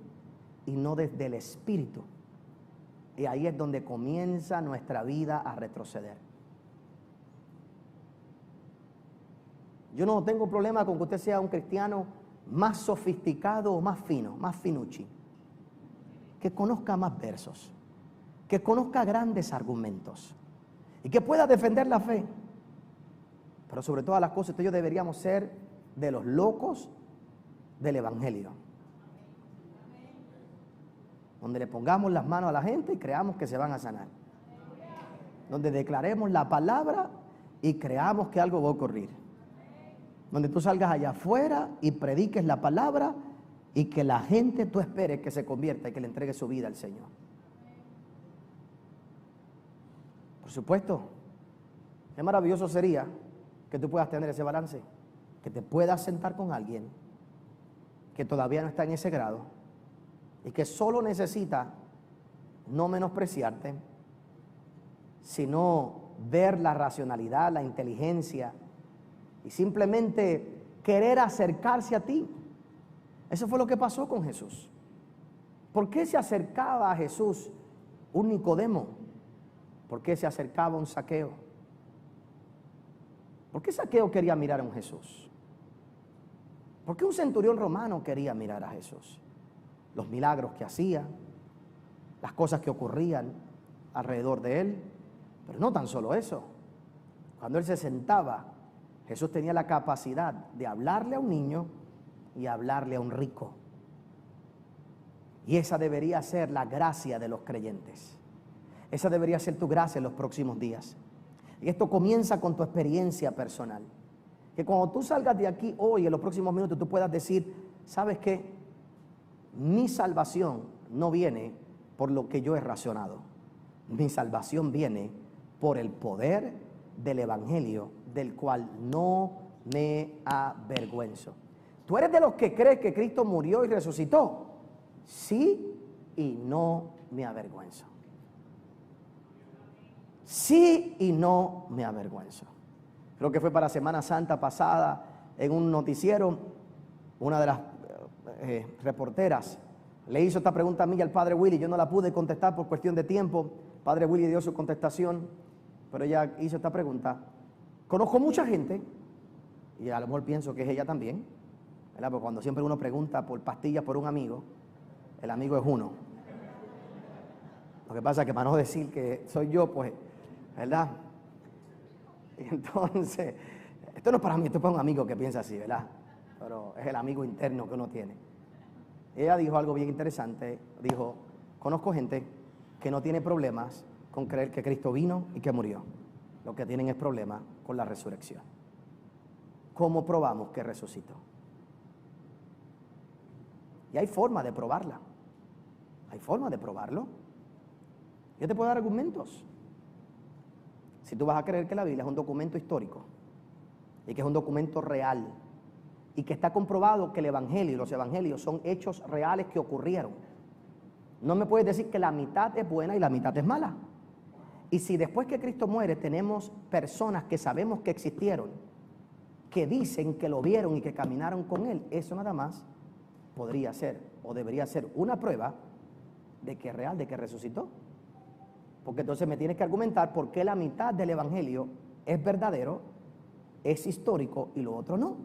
y no desde el Espíritu. Y ahí es donde comienza nuestra vida a retroceder. Yo no tengo problema con que usted sea un cristiano más sofisticado o más fino, más finucci, que conozca más versos, que conozca grandes argumentos y que pueda defender la fe. Pero sobre todas las cosas, usted y yo deberíamos ser de los locos del Evangelio, donde le pongamos las manos a la gente y creamos que se van a sanar, donde declaremos la palabra y creamos que algo va a ocurrir, donde tú salgas allá afuera y prediques la palabra y que la gente tú esperes que se convierta y que le entregue su vida al Señor. Por supuesto, qué maravilloso sería que tú puedas tener ese balance, que te puedas sentar con alguien que todavía no está en ese grado y que solo necesita no menospreciarte, sino ver la racionalidad, la inteligencia y simplemente querer acercarse a ti. Eso fue lo que pasó con Jesús. ¿Por qué se acercaba a Jesús un Nicodemo? ¿Por qué se acercaba un Zaqueo? ¿Por qué Zaqueo quería mirar a un Jesús? ¿Por qué un centurión romano quería mirar a Jesús? Los milagros que hacía, las cosas que ocurrían alrededor de él. Pero no tan solo eso. Cuando él se sentaba, Jesús tenía la capacidad de hablarle a un niño y hablarle a un rico. Y esa debería ser la gracia de los creyentes. Esa debería ser tu gracia en los próximos días. Y esto comienza con tu experiencia personal. Que cuando tú salgas de aquí hoy, en los próximos minutos, tú puedas decir, ¿sabes qué? Mi salvación no viene por lo que yo he racionado. Mi salvación viene por el poder del Evangelio, del cual no me avergüenzo. ¿Tú eres de los que crees que Cristo murió y resucitó? Sí, y no me avergüenzo. Sí, y no me avergüenzo. Creo que fue para Semana Santa pasada, en un noticiero, una de las reporteras le hizo esta pregunta a mí y al padre Willy. Yo no la pude contestar por cuestión de tiempo. Padre Willy dio su contestación, pero ella hizo esta pregunta. Conozco mucha gente, y a lo mejor pienso que es ella también, ¿verdad? Porque cuando siempre uno pregunta por pastillas por un amigo, el amigo es uno. Lo que pasa es que para no decir que soy yo, pues, ¿verdad? Y entonces, esto no es para mí, esto es para un amigo que piensa así, ¿verdad? Pero es el amigo interno que uno tiene. Ella dijo algo bien interesante. Dijo, conozco gente que no tiene problemas con creer que Cristo vino y que murió. Lo que tienen es problemas con la resurrección. ¿Cómo probamos que resucitó? Y hay forma de probarla. Hay forma de probarlo. Yo te puedo dar argumentos. Si tú vas a creer que la Biblia es un documento histórico y que es un documento real y que está comprobado que el Evangelio y los Evangelios son hechos reales que ocurrieron, No me puedes decir que la mitad es buena y la mitad es mala. Y si después que Cristo muere tenemos personas que sabemos que existieron, que dicen que lo vieron y que caminaron con Él, eso nada más podría ser o debería ser una prueba de que es real, de que resucitó. Porque entonces me tienes que argumentar por qué la mitad del Evangelio es verdadero, es histórico y lo otro no.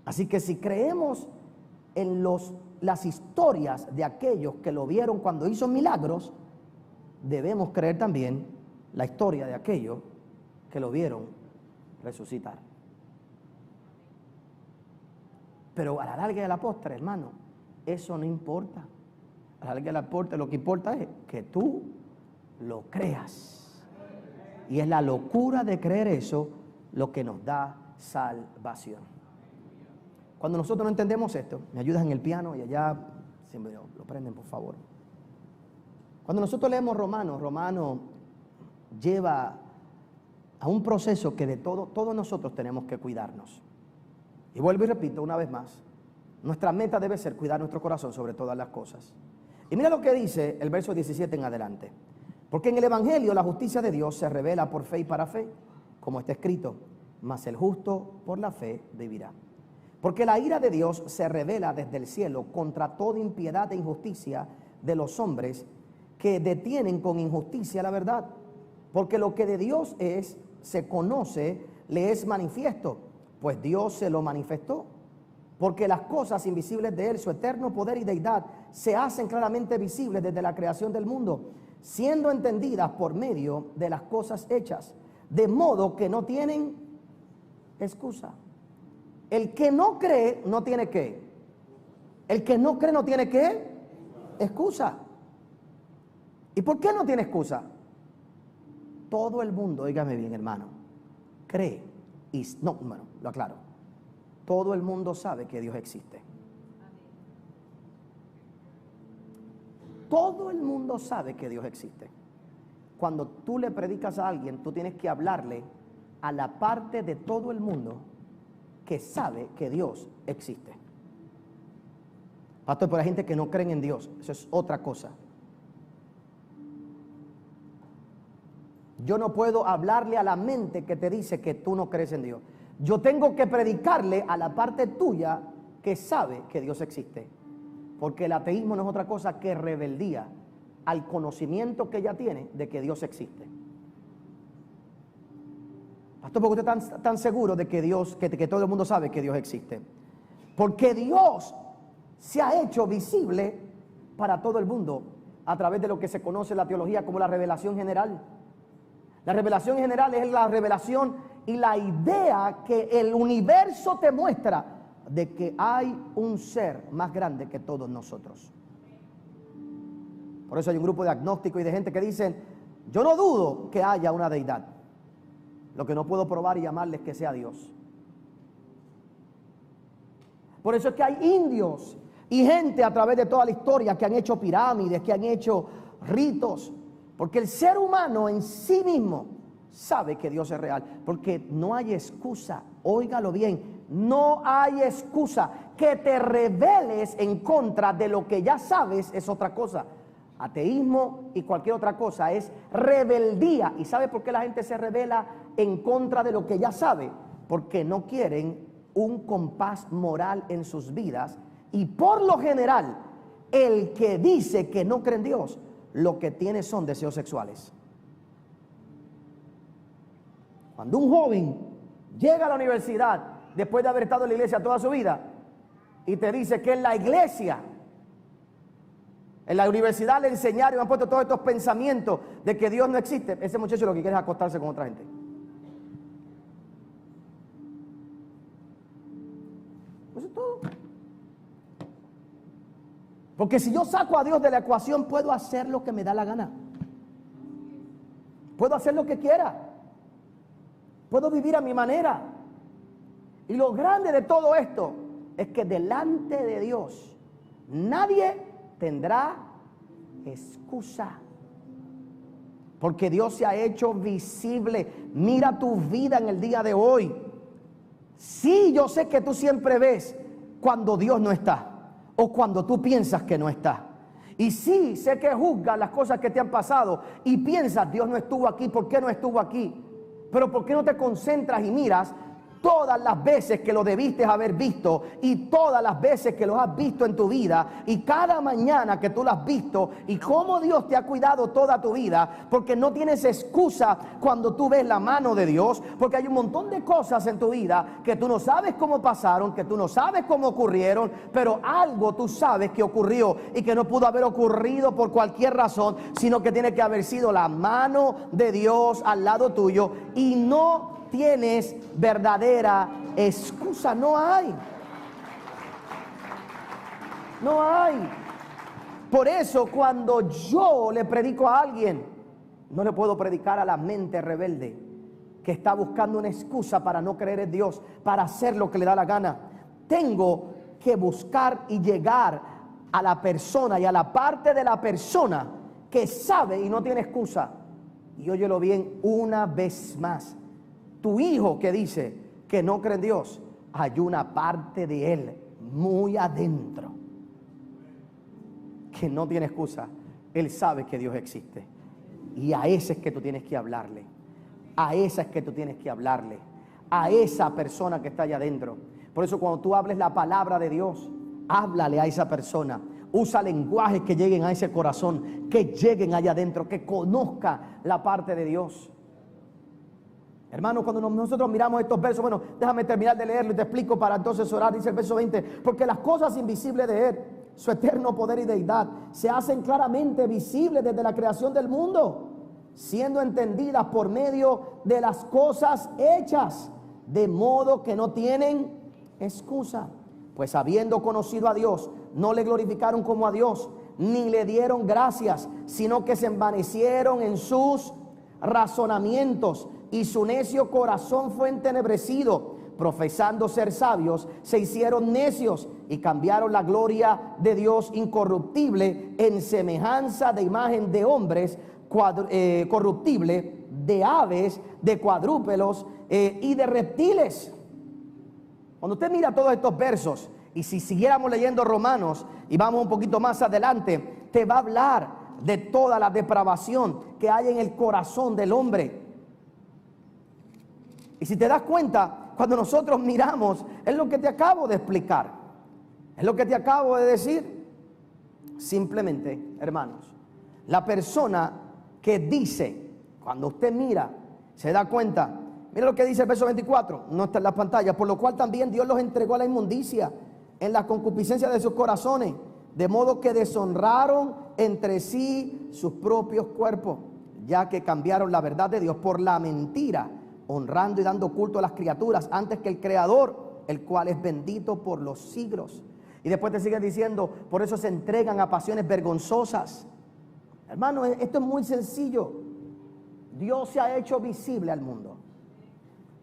Así que si creemos en las historias de aquellos que lo vieron cuando hizo milagros, debemos creer también la historia de aquellos que lo vieron resucitar. Pero a la larga de la postre, hermano, eso no importa. A la larga de la postre lo que importa es que tú lo creas. Y es la locura de creer eso lo que nos da salvación. Cuando nosotros no entendemos esto, me ayudas en el piano y allá, si me lo prenden por favor. Cuando nosotros leemos Romano lleva a un proceso que de todos nosotros tenemos que cuidarnos. Y vuelvo y repito una vez más, nuestra meta debe ser cuidar nuestro corazón sobre todas las cosas. Y mira lo que dice el verso 17 en adelante. Porque en el Evangelio la justicia de Dios se revela por fe y para fe, como está escrito, mas el justo por la fe vivirá. Porque la ira de Dios se revela desde el cielo contra toda impiedad e injusticia de los hombres que detienen con injusticia la verdad. Porque lo que de Dios es, se conoce, le es manifiesto, pues Dios se lo manifestó. Porque las cosas invisibles de Él, su eterno poder y deidad, se hacen claramente visibles desde la creación del mundo, siendo entendidas por medio de las cosas hechas, de modo que no tienen excusa. El que no cree no tiene qué. El que no cree no tiene qué. Excusa. ¿Y por qué no tiene excusa? Todo el mundo, óigame bien, hermano, cree y no, bueno, lo aclaro. Todo el mundo sabe que Dios existe. Todo el mundo sabe que Dios existe. Cuando tú le predicas a alguien, tú tienes que hablarle a la parte de todo el mundo que sabe que Dios existe. Pastor, pero hay gente que no cree en Dios. Eso es otra cosa. Yo no puedo hablarle a la mente que te dice que tú no crees en Dios. Yo tengo que predicarle a la parte tuya que sabe que Dios existe. Porque el ateísmo no es otra cosa que rebeldía al conocimiento que ella tiene de que Dios existe. Pastor, ¿por qué usted está tan seguro de que Dios, que todo el mundo sabe que Dios existe? Porque Dios se ha hecho visible para todo el mundo a través de lo que se conoce en la teología como la revelación general. La revelación general es la revelación y la idea que el universo te muestra de que hay un ser más grande que todos nosotros. Por eso hay un grupo de agnósticos y de gente que dicen, yo no dudo que haya una deidad. Lo que no puedo probar y llamarles que sea Dios. Por eso es que hay indios y gente a través de toda la historia que han hecho pirámides, que han hecho ritos. Porque el ser humano en sí mismo sabe que Dios es real. Porque no hay excusa, óigalo bien, no hay excusa. Que te rebeles en contra de lo que ya sabes es otra cosa. Ateísmo y cualquier otra cosa es rebeldía. ¿Y sabe por qué la gente se rebela en contra de lo que ya sabe? Porque no quieren un compás moral en sus vidas. Y por lo general, el que dice que no cree en Dios, lo que tiene son deseos sexuales. Cuando un joven llega a la universidad después de haber estado en la iglesia toda su vida y te dice que en la iglesia, en la universidad le enseñaron y han puesto todos estos pensamientos de que Dios no existe, ese muchacho lo que quiere es acostarse con otra gente. Eso es todo. Porque si yo saco a Dios de la ecuación, puedo hacer lo que me da la gana. Puedo hacer lo que quiera. Puedo vivir a mi manera. Y lo grande de todo esto es que delante de Dios nadie tendrá excusa. Porque Dios se ha hecho visible. Mira tu vida en el día de hoy. Sí, yo sé que tú siempre ves cuando Dios no está. o cuando tú piensas que no está. Y sí, sé que juzgas las cosas que te han pasado y piensas, Dios no estuvo aquí, ¿por qué no estuvo aquí? Pero ¿por qué no te concentras y miras todas las veces que lo debiste haber visto y todas las veces que lo has visto en tu vida y cada mañana que tú lo has visto y cómo Dios te ha cuidado toda tu vida? Porque no tienes excusa cuando tú ves la mano de Dios, porque hay un montón de cosas en tu vida que tú no sabes cómo pasaron, que tú no sabes cómo ocurrieron, pero algo tú sabes que ocurrió y que no pudo haber ocurrido por cualquier razón, sino que tiene que haber sido la mano de Dios al lado tuyo y no tienes verdadera excusa. No hay. No hay. Por eso cuando yo le predico a alguien, no le puedo predicar a la mente rebelde que está buscando una excusa para no creer en Dios, para hacer lo que le da la gana. Tengo que buscar y llegar a la persona y a la parte de la persona que sabe y no tiene excusa. Y óyelo bien una vez más. Tu hijo que dice que no cree en Dios, hay una parte de él muy adentro que no tiene excusa. Él sabe que Dios existe. Y a ese es que tú tienes que hablarle. A esa es que tú tienes que hablarle. A esa persona que está allá adentro. Por eso cuando tú hables la palabra de Dios, háblale a esa persona. Usa lenguajes que lleguen a ese corazón, que lleguen allá adentro, que conozca la parte de Dios. Hermanos, cuando nosotros miramos estos versos, bueno, déjame terminar de leerlo y te explico para entonces orar. Dice el verso 20, porque las cosas invisibles de Él, su eterno poder y deidad, se hacen claramente visibles desde la creación del mundo, siendo entendidas por medio de las cosas hechas, de modo que no tienen excusa. Pues habiendo conocido a Dios, no le glorificaron como a Dios, ni le dieron gracias, sino que se envanecieron en sus razonamientos, y su necio corazón fue entenebrecido. Profesando ser sabios, se hicieron necios y cambiaron la gloria de Dios incorruptible en semejanza de imagen de hombres corruptible, de aves, de cuadrúpedos y de reptiles. Cuando usted mira todos estos versos, y si siguiéramos leyendo Romanos y vamos un poquito más adelante, te va a hablar de toda la depravación que hay en el corazón del hombre. Y si te das cuenta, cuando nosotros miramos, es lo que te acabo de explicar, es lo que te acabo de decir. Simplemente, hermanos, la persona que dice, cuando usted mira, se da cuenta, mira lo que dice el verso 24, no está en la pantalla, por lo cual también Dios los entregó a la inmundicia en la concupiscencia de sus corazones, de modo que deshonraron entre sí sus propios cuerpos, ya que cambiaron la verdad de Dios por la mentira, honrando y dando culto a las criaturas antes que el Creador, el cual es bendito por los siglos. Y después te sigue diciendo, por eso se entregan a pasiones vergonzosas. Hermano, esto es muy sencillo. Dios se ha hecho visible al mundo.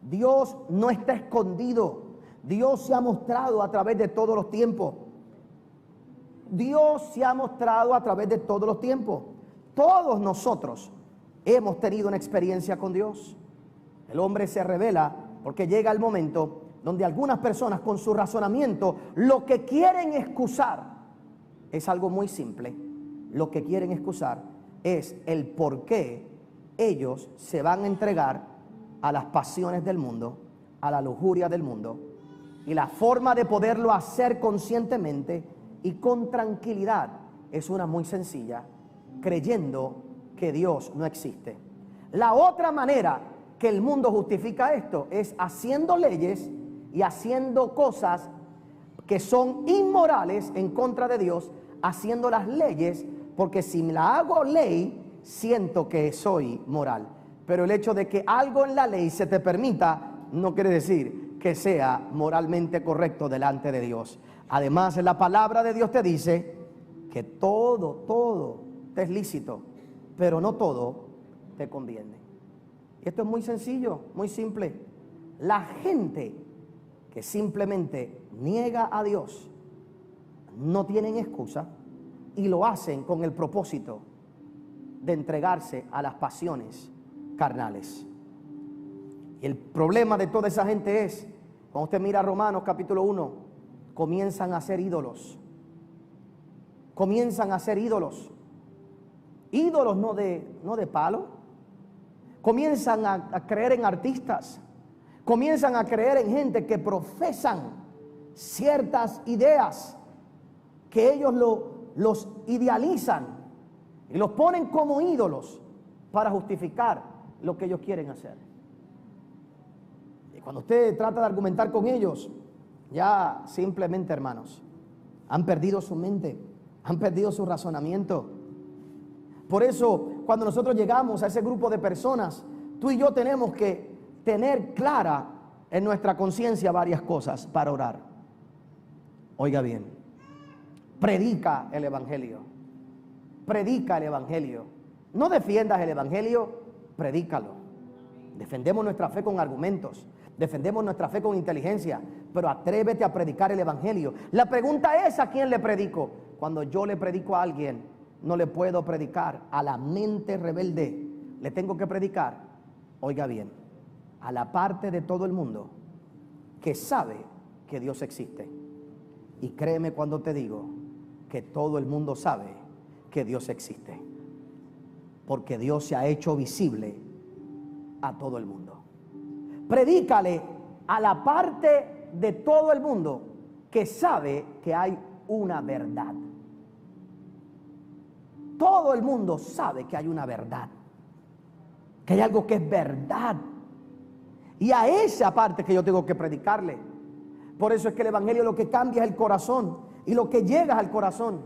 Dios no está escondido. Dios se ha mostrado a través de todos los tiempos. Dios se ha mostrado a través de todos los tiempos. Todos nosotros hemos tenido una experiencia con Dios. El hombre se revela porque llega el momento donde algunas personas con su razonamiento lo que quieren excusar es algo muy simple. Lo que quieren excusar es el por qué ellos se van a entregar a las pasiones del mundo, a la lujuria del mundo. Y la forma de poderlo hacer conscientemente y con tranquilidad es una muy sencilla, creyendo que Dios no existe. La otra manera que el mundo justifica esto es haciendo leyes y haciendo cosas que son inmorales en contra de Dios, haciendo las leyes porque si la hago ley siento que soy moral. Pero el hecho de que algo en la ley se te permita no quiere decir que sea moralmente correcto delante de Dios. Además, la palabra de Dios te dice que todo te es lícito, pero no todo te conviene. Esto es muy sencillo, muy simple. La gente que simplemente niega a Dios no tienen excusa y lo hacen con el propósito de entregarse a las pasiones carnales. Y el problema de toda esa gente es, cuando usted mira Romanos capítulo 1, comienzan a hacer ídolos. comienzan a ser ídolos. Ídolos no de palo. Comienzan a creer en artistas. Comienzan a creer en gente que profesan ciertas ideas, que ellos los idealizan y los ponen como ídolos para justificar lo que ellos quieren hacer. Y cuando usted trata de argumentar con ellos, ya simplemente, hermanos, han perdido su mente, han perdido su razonamiento. Por eso, cuando nosotros llegamos a ese grupo de personas, tú y yo tenemos que tener clara en nuestra conciencia varias cosas para orar. Oiga bien, predica el evangelio. Predica el evangelio. No defiendas el evangelio, predícalo. Defendemos nuestra fe con argumentos, defendemos nuestra fe con inteligencia, pero atrévete a predicar el evangelio. La pregunta es: ¿a quién le predico? Cuando yo le predico a alguien, no le puedo predicar a la mente rebelde. Le tengo que predicar, oiga bien, a la parte de todo el mundo que sabe que Dios existe. Y créeme cuando te digo que todo el mundo sabe que Dios existe, porque Dios se ha hecho visible a todo el mundo. Predícale a la parte de todo el mundo que sabe que hay una verdad. Todo el mundo sabe que hay una verdad, que hay algo que es verdad. Y a esa parte que yo tengo que predicarle. Por eso es que el evangelio lo que cambia es el corazón y lo que llega al corazón.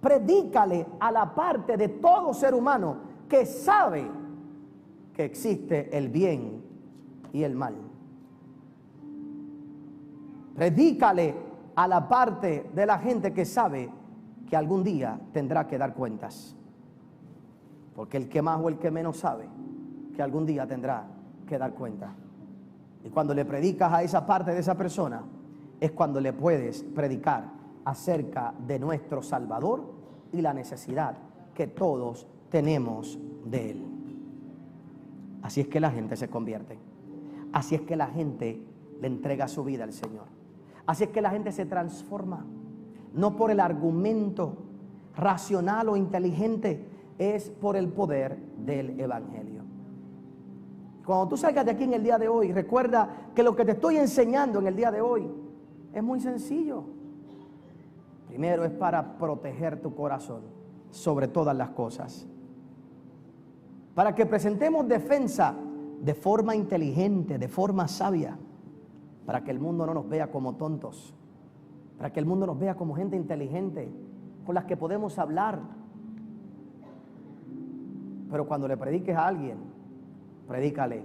Predícale a la parte de todo ser humano que sabe que existe el bien y el mal. Predícale a la parte de la gente que sabe que algún día tendrá que dar cuentas. Porque el que más o el que menos sabe que algún día tendrá que dar cuenta. Y cuando le predicas a esa parte de esa persona, es cuando le puedes predicar acerca de nuestro Salvador y la necesidad que todos tenemos de Él. Así es que la gente se convierte. Así es que la gente le entrega su vida al Señor. Así es que la gente se transforma. No por el argumento racional o inteligente, es por el poder del evangelio. Cuando tú salgas de aquí en el día de hoy, recuerda que lo que te estoy enseñando en el día de hoy es muy sencillo. Primero es para proteger tu corazón sobre todas las cosas, para que presentemos defensa de forma inteligente, de forma sabia, para que el mundo no nos vea como tontos, para que el mundo nos vea como gente inteligente con las que podemos hablar. Pero cuando le prediques a alguien, predícale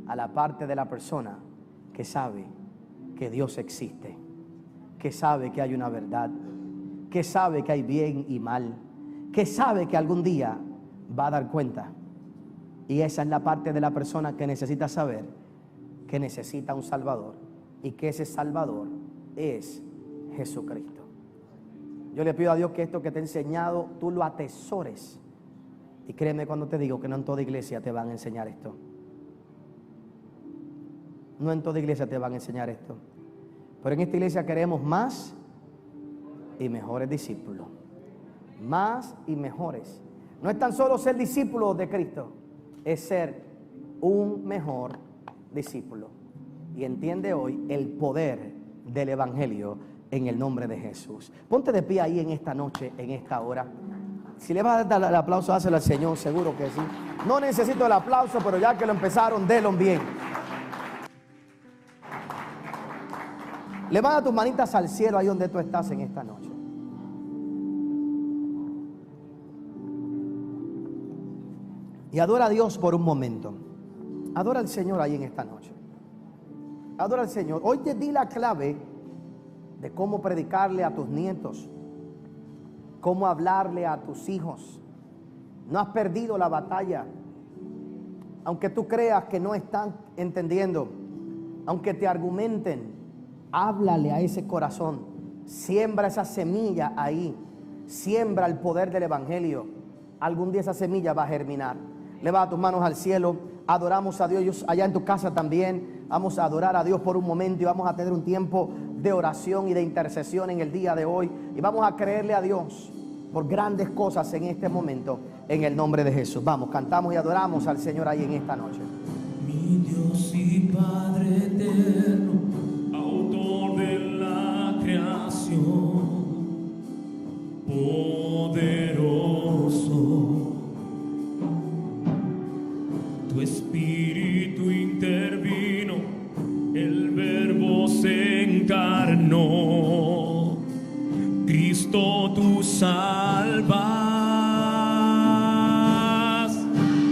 a la parte de la persona que sabe que Dios existe, que sabe que hay una verdad, que sabe que hay bien y mal, que sabe que algún día va a dar cuenta. Y esa es la parte de la persona que necesita saber que necesita un Salvador y que ese Salvador es Jesucristo. Yo le pido a Dios que esto que te he enseñado tú lo atesores. Y créeme cuando te digo que no en toda iglesia te van a enseñar esto. No en toda iglesia te van a enseñar esto. Pero en esta iglesia queremos más y mejores discípulos. Más y mejores. No es tan solo ser discípulo de Cristo, es ser un mejor discípulo. Y entiende hoy el poder del evangelio en el nombre de Jesús. Ponte de pie ahí en esta noche, en esta hora. Si le vas a dar el aplauso, dáselo al Señor, seguro que sí. No necesito el aplauso, pero ya que lo empezaron, délo bien. Levanta tus manitas al cielo ahí donde tú estás en esta noche. Y adora a Dios por un momento. Adora al Señor ahí en esta noche. Adora al Señor. Hoy te di la clave de cómo predicarle a tus nietos, cómo hablarle a tus hijos. No has perdido la batalla. Aunque tú creas que no están entendiendo, aunque te argumenten, háblale a ese corazón. Siembra esa semilla ahí. Siembra el poder del evangelio. Algún día esa semilla va a germinar. Levanta tus manos al cielo. Adoramos a Dios allá en tu casa también. Vamos a adorar a Dios por un momento y vamos a tener un tiempo de oración y de intercesión en el día de hoy. Y vamos a creerle a Dios por grandes cosas en este momento, en el nombre de Jesús. Vamos, cantamos y adoramos al Señor ahí en esta noche. Mi Dios y Padre eterno, autor de la creación, poderoso, tu espíritu intervino, el Verbo se encarnó, Cristo tú salvas.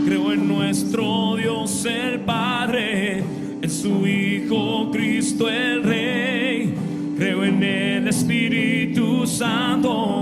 Creo en nuestro Dios el Padre, en su Hijo Cristo el Rey, creo en el Espíritu Santo,